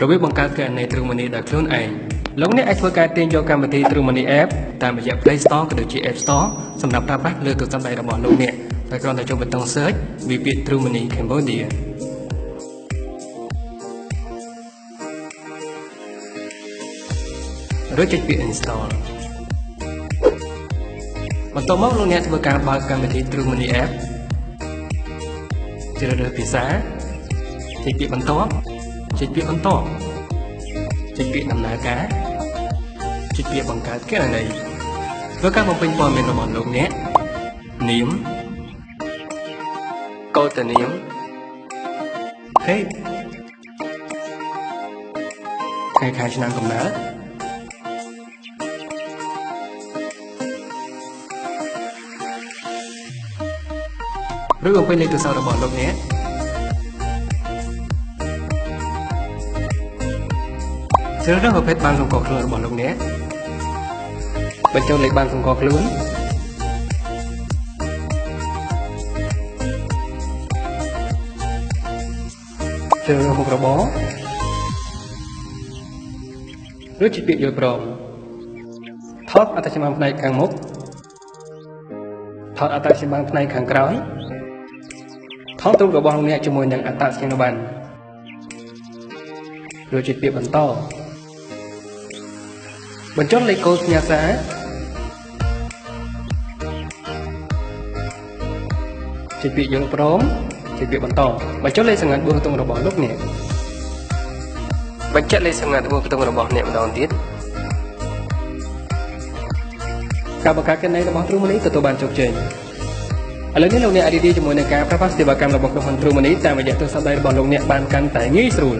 របៀបបង្កើតគណនី True Money ដោយខ្លួនឯងលោកអ្នកអាចធ្វើការទាញយកកម្មវិធី True Money App តាមរយៈ Play Store ក៏ដូចជា App Store សម្រាប់ប្រើប្រាស់លើទូរស័ព្ទដៃរបស់លោកអ្នកដោយគ្រាន់តែចុចប៊ូតុង Search វាពាក្យ True Money Cambodia រួចចុចពាក្យ Install បន្ទាប់មកលោកអ្នកធ្វើការបើកកម្មវិធី True Money App ជ្រើសរើសភាសាចុចពាក្យបន្ទាប់ចុចពាក្យបន្តចុចពាក្យដំណើរការចុចពាក្យបង្កើតគណនីធ្វើការបំពេញព័ត៌មានរបស់លោកអ្នកនាមកូដនាមភេទថ្ងៃខែឆ្នាំកំណើតឬបំពេញលេខទូរស័ព្ទរបស់លោកអ្នកជ្រើសរើសប្រភេទបានសម្គាល់ខ្លួនរបស់លោកអ្នកបញ្ចូលលេខបានសម្គាល់ខ្លួនជ្រើសរើសមុខរបរឬជាពាក្យយល់ព្រមថតអត្តសញ្ញាណផ្នែកខាងមុខថតអត្តសញ្ញាណផ្នែកខាងក្រោយថតរូបរបស់លោកអ្នកជាមួយនឹងអត្តសញ្ញាណប័ណ្ណឬជាពាក្យបន្តបញ្ចូលលេខកូដផ្ញើសារជាពាក្យយល់ព្រមជាពាក្យបន្តបញ្ចូលលេខសម្ងាត់បួនខ្ទង់របស់លោកអ្នកបញ្ជាក់លេខសម្ងាត់បួនខ្ទង់របស់អ្នកម្ដងទៀតការបង្កើតគណនីរបស់ True Money ទទួលបានជោគជ័យឥឡូវនេះលោកអ្នកអាចរីករាយជាមួយនឹងការប្រើប្រាស់សេវាកម្មរបស់ក្រុមហ៊ុន True Money តាមរយៈទូរស័ព្ទដៃរបស់លោកអ្នកបានកាន់តែងាយស្រួល